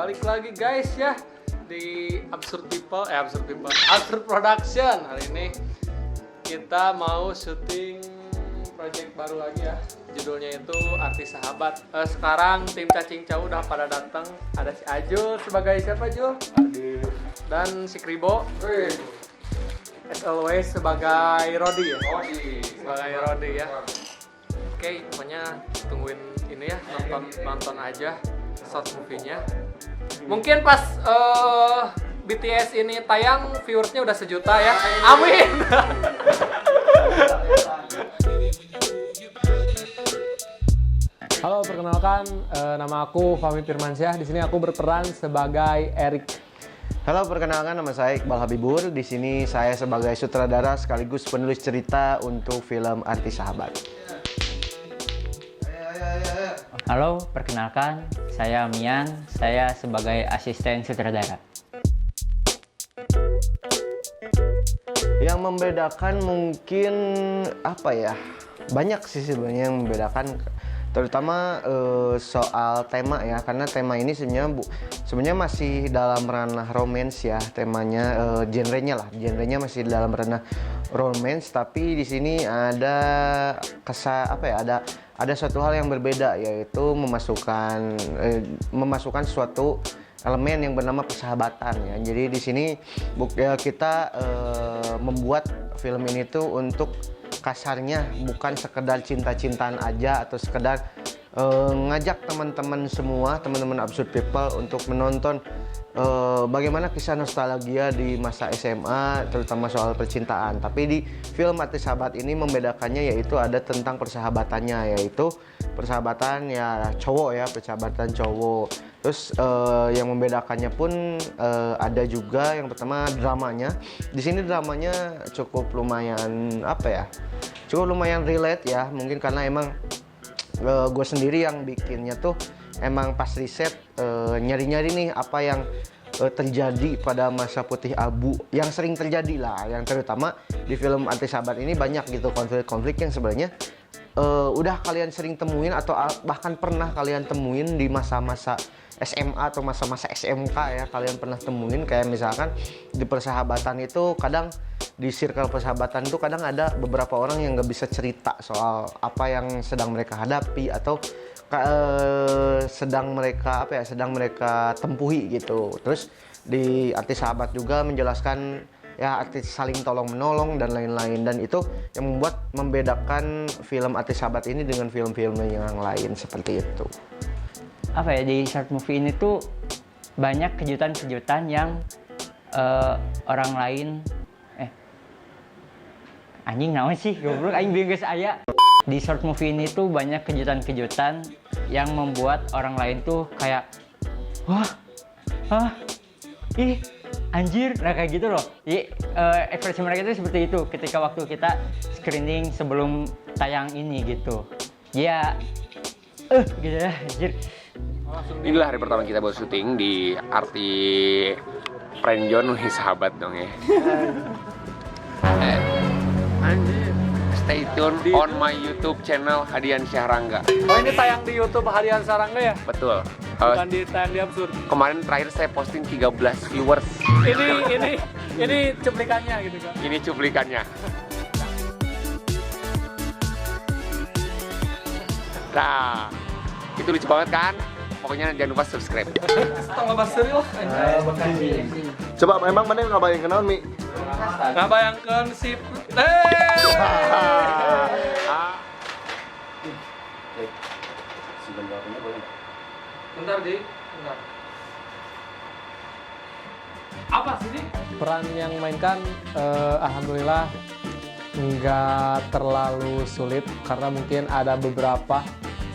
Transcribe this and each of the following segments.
balik lagi guys ya di Absurd Production. Hari ini kita mau syuting project baru lagi ya. Judulnya itu Arti Sahabat. Sekarang tim Cacing Cau udah pada datang. Ada si Ajul sebagai siapa Jul? Dan si Kribo. As always sebagai Rodi ya. Sebagai Rodi ya. Oke, pokoknya tungguin ini ya, nonton aja short movie-nya. Mungkin pas BTS ini tayang viewersnya udah 1 juta ya. Amin. Halo, perkenalkan nama aku Fahmi Firmansyah. Di sini aku berperan sebagai Erik. Halo, perkenalkan nama saya Iqbal Habibur. Di sini saya sebagai sutradara sekaligus penulis cerita untuk film Arti Sahabat. Halo, perkenalkan saya Mian. Saya sebagai asisten sutradara. Yang membedakan mungkin apa ya? Banyak sih sebenarnya yang membedakan, terutama soal tema ya, karena tema ini sebenarnya masih dalam ranah romance ya, temanya genrenya masih dalam ranah romance, tapi di sini ada ada suatu hal yang berbeda, yaitu memasukkan suatu elemen yang bernama persahabatan ya. Jadi di sini kita membuat film ini tuh untuk kasarnya bukan sekedar cinta-cintaan aja atau sekedar ngajak teman-teman semua, teman-teman Absurd People untuk menonton bagaimana kisah nostalgia di masa SMA, terutama soal percintaan. Tapi di film Arti Sahabat ini membedakannya yaitu ada tentang persahabatannya, yaitu persahabatan ya cowok ya, persahabatan cowok. Terus yang membedakannya pun ada juga yang pertama dramanya. Di sini dramanya cukup lumayan relate ya, mungkin karena emang gue sendiri yang bikinnya tuh emang pas riset nyari-nyari nih apa yang terjadi pada masa putih abu yang sering terjadi lah, yang terutama di film Arti Sahabat ini banyak gitu konflik-konflik yang sebenarnya udah kalian sering temuin atau bahkan pernah kalian temuin di masa-masa SMA atau masa-masa SMK ya, kalian pernah temuin. Kayak misalkan di persahabatan itu kadang di circle persahabatan itu kadang ada beberapa orang yang nggak bisa cerita soal apa yang sedang mereka hadapi atau sedang mereka tempuhi gitu. Terus di Arti Sahabat juga menjelaskan ya arti saling tolong menolong dan lain-lain, dan itu yang membedakan film Arti Sahabat ini dengan film-film yang lain seperti itu. Apa ya, di short movie ini tuh banyak kejutan-kejutan yang orang lain anjing naon sih goblok aing bingung geus aya. Di short movie ini tuh banyak kejutan-kejutan yang membuat orang lain tuh kayak ih anjir, nah kayak gitu loh. Jadi ekspresi mereka itu seperti itu ketika waktu kita screening sebelum tayang ini gitu. Ya gitu ya, anjir. Inilah hari pertama kita buat syuting di Arti Prenjon wih sahabat dong ya. Anjir. Stay tune on my YouTube channel Hadian Syahrangga. Oh, ini tayang di YouTube Hadian Sarangga ya? Betul. Bukan tayang di Absurd. Kemarin terakhir saya posting 13 viewers. Ini cuplikannya gitu kan? Ini cuplikannya. Nah, itu lucu banget kan? Pokoknya jangan lupa subscribe. Setengah basri lah. Coba emang mana yang ngabayang kenal Mi? Nggak bayangkan si bentar di bentar. Apa sih ini? Peran yang mainkan alhamdulillah nggak terlalu sulit, karena mungkin ada beberapa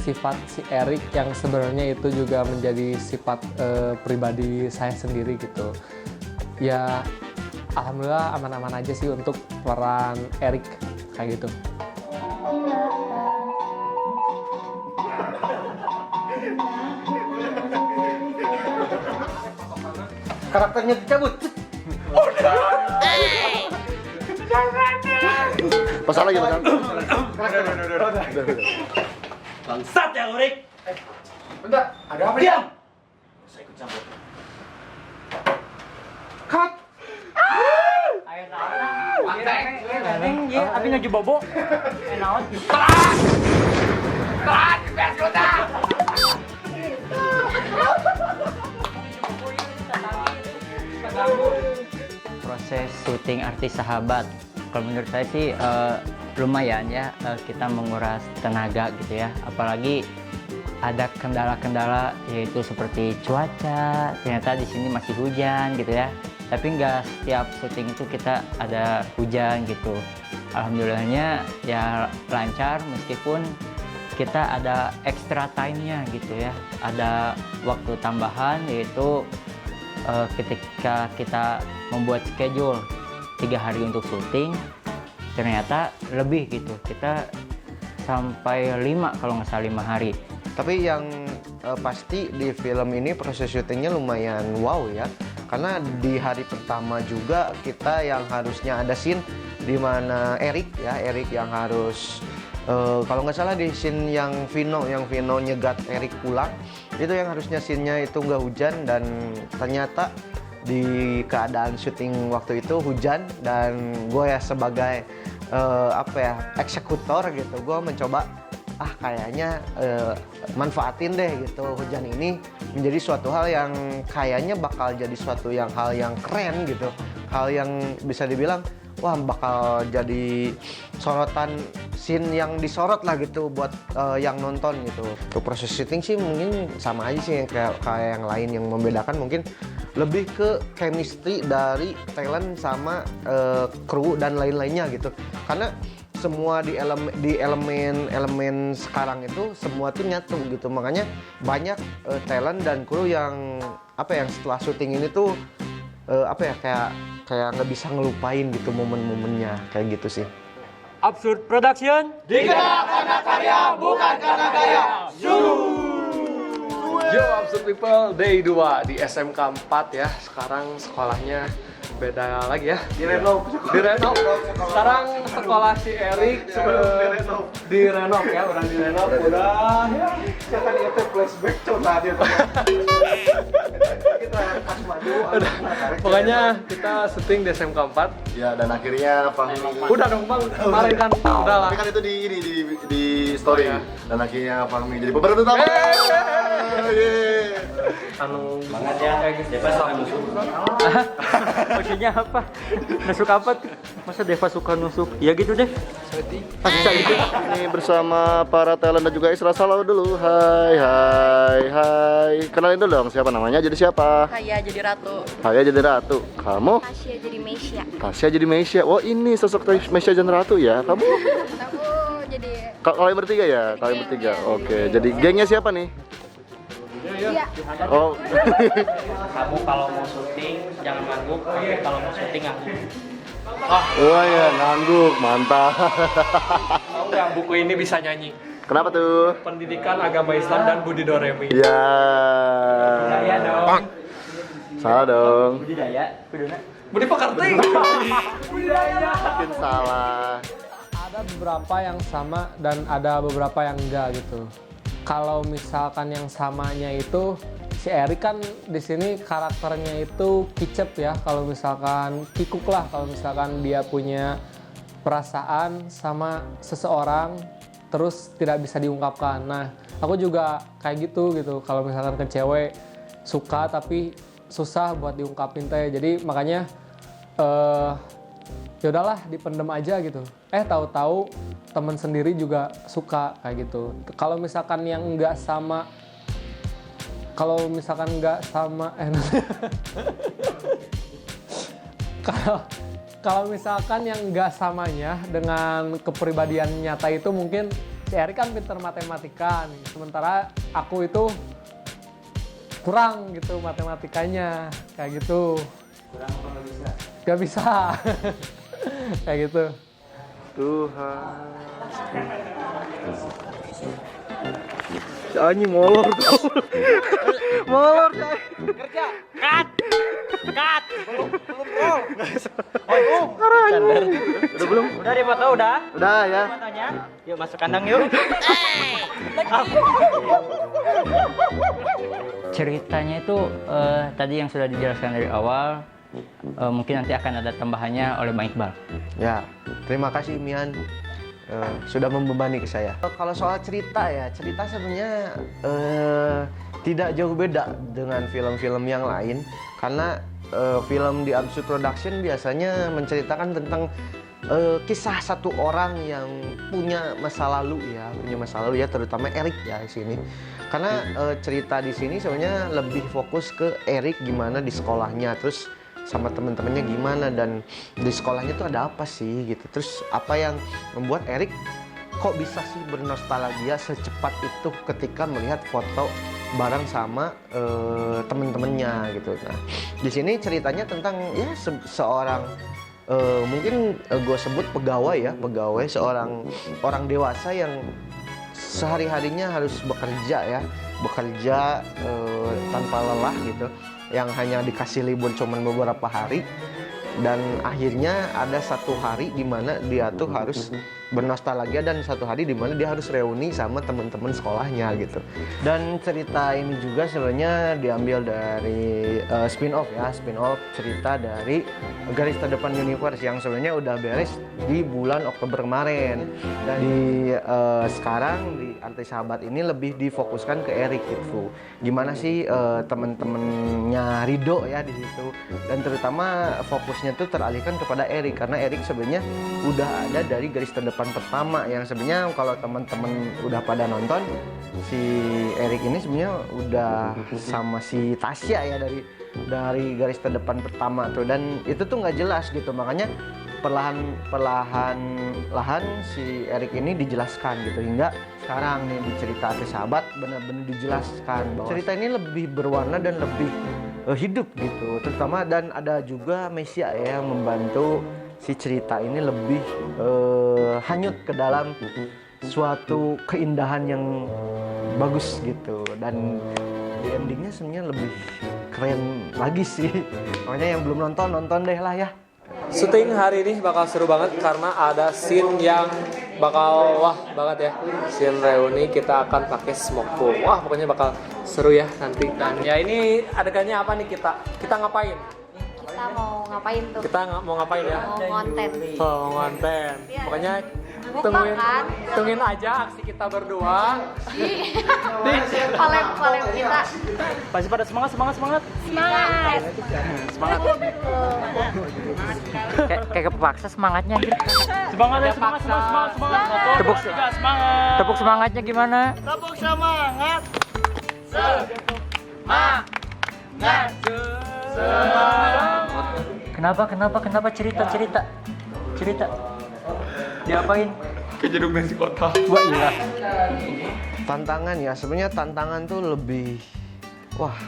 sifat si Erik yang sebenarnya itu juga menjadi sifat pribadi saya sendiri gitu. Ya alhamdulillah aman-aman aja sih untuk peran Erik kayak gitu. Karakternya dicabut. Pasal lagi pasal. Bangsat ya, Urik. Bentar, ada apa? Diam! Cut. Ayo naon? Anjing, ieu abi ngaju bobo. Naon? Proses syuting Arti Sahabat, kalau menurut saya sih lumayan ya, kita menguras tenaga gitu ya, apalagi ada kendala-kendala yaitu seperti cuaca, ternyata di sini masih hujan gitu ya, tapi nggak setiap syuting itu kita ada hujan gitu. Alhamdulillahnya ya lancar, meskipun kita ada extra time-nya gitu ya, ada waktu tambahan yaitu ketika kita membuat schedule 3 hari untuk syuting, ternyata lebih gitu, kita sampai 5 kalau nggak salah 5 hari. Tapi yang pasti di film ini proses syutingnya lumayan wow ya, karena di hari pertama juga kita yang harusnya ada scene di mana Erik yang harus kalau nggak salah di scene yang Vino nyegat Erik pulang, itu yang harusnya scene-nya itu nggak hujan, dan ternyata di keadaan syuting waktu itu hujan, dan gue ya sebagai eksekutor gitu, gue mencoba kayaknya manfaatin deh gitu hujan ini menjadi suatu hal yang kayaknya bakal jadi suatu hal yang keren gitu, hal yang bisa dibilang wah bakal jadi sorotan, scene yang disorot lah gitu buat yang nonton gitu. Untuk proses syuting sih mungkin sama aja sih kayak yang lain, yang membedakan mungkin lebih ke chemistry dari talent sama kru dan lain-lainnya gitu, karena semua di elemen sekarang itu semua tuh nyatu gitu, makanya banyak talent dan kru yang yang setelah syuting ini tuh kayak nggak bisa ngelupain gitu momen-momennya kayak gitu sih. Absurd Production Digerak karena karya, bukan karena gaya. Yo Absurd People, Day 2 di SMK 4 ya. Sekarang sekolahnya beda lagi ya. Direnov. Sekarang sekolah si Erik direnov ya, udah direnov, udah ya. Siapa itu flashback coba dia. Kita pas maju. Pokoknya kita syuting di SMK 4. Ya, dan akhirnya Fahmi. Udah dong Bang, kemarin kan udah lah. Tapi kan itu di story. Oh, iya. Dan akhirnya Fahmi jadi pemeran utama. Anu banget ya, Deva suka nusuk. Maksudnya apa? Nusuk apa tuh? Masa Deva suka nusuk? Ya gitu deh. Ini bersama para talent dan juga Isra Salau dulu. Hai. Kenalin dulu dong, siapa namanya? Jadi siapa? Kaya jadi ratu. Saya jadi Ratu. Kamu? Tasya jadi Mesia. Tasya jadi Mesia. Oh, ini sosok Mesia dan Ratu ya. Kamu? Aku jadi Kalian bertiga ya? Kalian bertiga. Oke. Jadi gengnya siapa nih? iya. Oh. Kamu kalau mau syuting jangan ngangguk, tapi kalau mau syuting ngangguk. Wah ya, ngangguk, mantap. Tahu nggak buku ini bisa nyanyi? Kenapa tuh? Pendidikan Agama Islam dan Budi Doremi. Ya. Budidaya dong. Salah dong. Budidaya, kuduna. Budi Pekerti. Mungkin salah. Ada beberapa yang sama dan ada beberapa yang enggak gitu. Kalau misalkan yang samanya itu si Erik kan di sini karakternya itu kicep ya. Kalau misalkan kikuk lah, kalau misalkan dia punya perasaan sama seseorang terus tidak bisa diungkapkan. Nah, aku juga kayak gitu. Kalau misalkan ke cewek suka tapi susah buat diungkapin teh. Jadi makanya ya udahlah dipendem aja gitu. Tahu-tahu temen sendiri juga suka kayak gitu. Kalau misalkan yang enggak sama kalau misalkan yang enggak samanya dengan kepribadian nyata itu mungkin si Erik kan pintar matematika nih. Sementara aku itu kurang gitu matematikanya kayak gitu. Kurang apa nggak bisa? Gak bisa. Kayak gitu. Tuhan. Si anjing molor tuh. Molor coy. Kerja. Cut. Belum bro. Udah belum? Udah dipoto udah. Udah ya. Fotonya. Yuk masuk kandang yuk. ceritanya itu tadi yang sudah dijelaskan dari awal, mungkin nanti akan ada tambahannya oleh Bang Iqbal. Ya, terima kasih Mian sudah membebani ke saya. Kalau soal cerita ya, cerita sebenarnya tidak jauh beda dengan film-film yang lain karena film di Absurd Production biasanya menceritakan tentang kisah satu orang yang punya masa lalu ya, terutama Erik ya di sini. Karena cerita di sini sebenarnya lebih fokus ke Erik gimana di sekolahnya, terus sama teman-temannya gimana dan di sekolahnya tuh ada apa sih gitu. Terus apa yang membuat Erik kok bisa sih bernostalgia secepat itu ketika melihat foto bareng sama teman-temannya gitu. Nah, di sini ceritanya tentang ya seorang mungkin gue sebut pegawai seorang orang dewasa yang sehari-harinya harus bekerja tanpa lelah gitu, yang hanya dikasih libur cuman beberapa hari, dan akhirnya ada satu hari di mana dia tuh harus bernostalgia dan satu hari di mana dia harus reuni sama teman-teman sekolahnya gitu. Dan cerita ini juga sebenarnya diambil dari spin-off cerita dari Garis Terdepan Universe yang sebenarnya udah beres di bulan Oktober kemarin. Dan di sekarang di Arti Sahabat ini lebih difokuskan ke Erik gitu. Gimana sih teman-temannya Rido ya di situ, dan terutama fokusnya tuh teralihkan kepada Erik karena Erik sebenarnya udah ada dari Garis Terdepan pertama yang sebenarnya kalau teman-teman udah pada nonton, si Erik ini sebenarnya udah sama si Tasya ya dari Garis Terdepan pertama tuh, dan itu tuh nggak jelas gitu, makanya perlahan si Erik ini dijelaskan gitu hingga sekarang nih di cerita Arti Sahabat benar-benar dijelaskan bahwa cerita ini lebih berwarna dan lebih hidup gitu, terutama dan ada juga Mesia ya yang membantu si cerita ini lebih hanyut ke dalam suatu keindahan yang bagus gitu, dan di endingnya sebenarnya lebih keren lagi sih. Makanya yang belum nonton deh lah ya. Syuting hari ini bakal seru banget karena ada scene yang bakal wah banget ya. Scene reuni kita akan pakai smoke bomb. Wah, pokoknya bakal seru ya nanti. Dan ya ini adegannya apa nih kita ngapain? Kita mau ngapain tuh? Kita mau ngapain ya? Mau konten. Oh, ngonten. Pokoknya Bukan. tungguin aja aksi kita berdua. Kolem kita. Pasti pada semangat. Semangat. Kayak kepaksa semangatnya. Semangat ya, semangat. Tepuk semangatnya gimana? Kenapa cerita diapain? Ke Jedung Nasi Kota. Wah iya. Tantangan ya, sebenarnya tantangan tuh lebih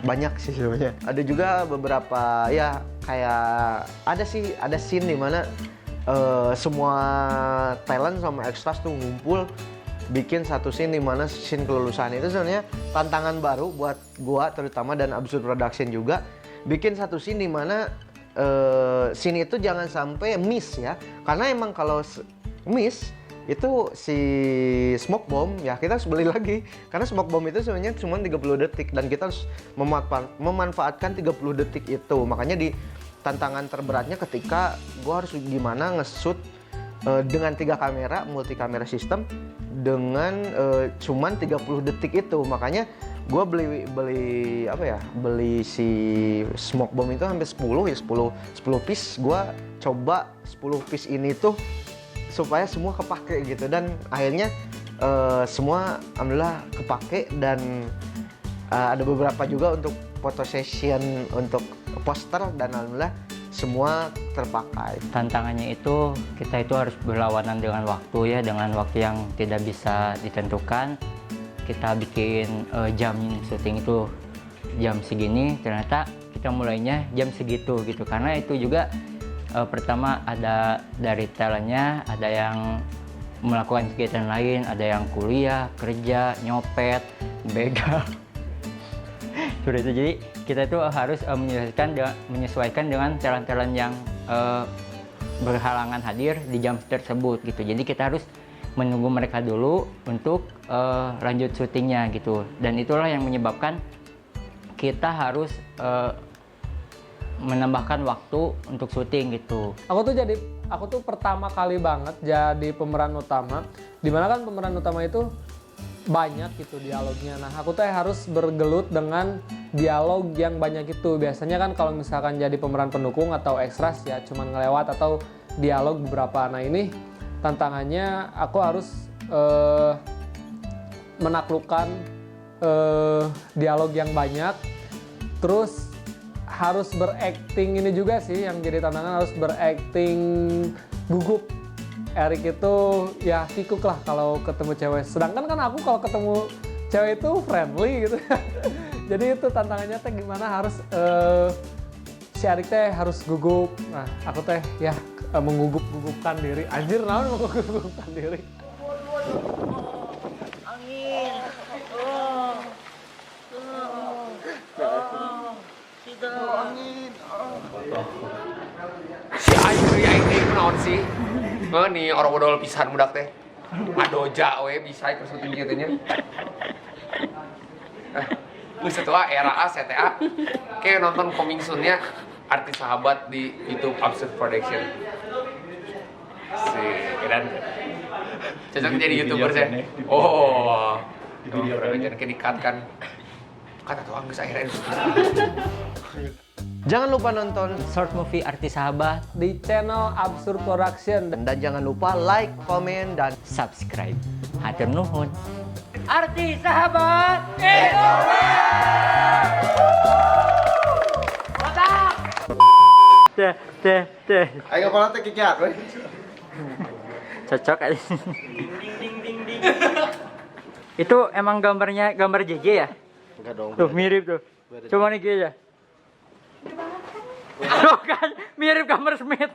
banyak sih sebenarnya. Ada juga beberapa ya kayak ada scene di mana semua talent sama extras tuh ngumpul bikin satu scene di mana scene kelulusan. Itu sebenarnya tantangan baru buat gua terutama dan Absurd Production juga, bikin satu scene di mana scene itu jangan sampai miss ya. Karena emang kalau miss itu si smoke bomb ya kita harus beli lagi, karena smoke bomb itu sebenarnya cuma 30 detik dan kita harus memanfaatkan 30 detik itu. Makanya di tantangan terberatnya ketika gua harus gimana nge-shoot dengan 3 kamera multi kamera system dengan cuman 30 detik itu. Makanya gua beli si smoke bomb itu hampir 10 piece. Gua coba 10 piece ini tuh supaya semua kepake gitu, dan akhirnya semua alhamdulillah kepake, dan ada beberapa juga untuk photo session untuk poster, dan alhamdulillah semua terpakai. Tantangannya itu kita itu harus berlawanan dengan waktu ya, dengan waktu yang tidak bisa ditentukan. Kita bikin jam syuting itu jam segini, ternyata kita mulainya jam segitu gitu, karena itu juga pertama ada dari talentnya, ada yang melakukan kegiatan lain, ada yang kuliah, kerja, nyopet, begal. Sudah itu, jadi kita itu harus menyesuaikan dengan talent-talent yang berhalangan hadir di jam tersebut gitu. Jadi kita harus menunggu mereka dulu untuk lanjut syutingnya gitu. Dan itulah yang menyebabkan kita harus menambahkan waktu untuk syuting gitu. Aku tuh pertama kali banget jadi pemeran utama, dimana kan pemeran utama itu banyak gitu dialognya. Nah aku tuh harus bergelut dengan dialog yang banyak itu. Biasanya kan kalau misalkan jadi pemeran pendukung atau ekstras ya cuman ngelewat atau dialog beberapa. Nah ini tantangannya aku harus menaklukkan dialog yang banyak, terus harus berakting ini juga sih yang jadi tantangan, harus berakting gugup. Erik itu ya kikuk lah kalau ketemu cewek, sedangkan kan aku kalau ketemu cewek itu friendly gitu. Jadi itu tantangannya teh gimana harus si Erik teh harus gugup. Nah aku teh ya menggugupkan diri. Anjir naon menggugupkan diri. Si Ayu ya ini naon sih? Nih orang bodol pisan budak teh. Adoja we bisa ke syuting kieu teh nya. Geus atuh era CTA. Kayak nonton coming soon-nya Artis Sahabat di YouTube Absurd Production. Dan cocok jadi YouTuber sih. Oh. Di video jangan kedikat kan. Kata tuh anggus akhirnya. Jangan lupa nonton Short movie Artis Sahabat, Di channel Absurd Production. dan jangan lupa like, komen, dan subscribe. Hatur nuhun. Artis Sahabat, teh. Ayo kepala teh kikiat we. Cocok aja. Itu emang gambarnya gambar JJ ya? Enggak dong. Tuh mirip tuh. Coba nih aja. Tuh kan mirip gambar Smith.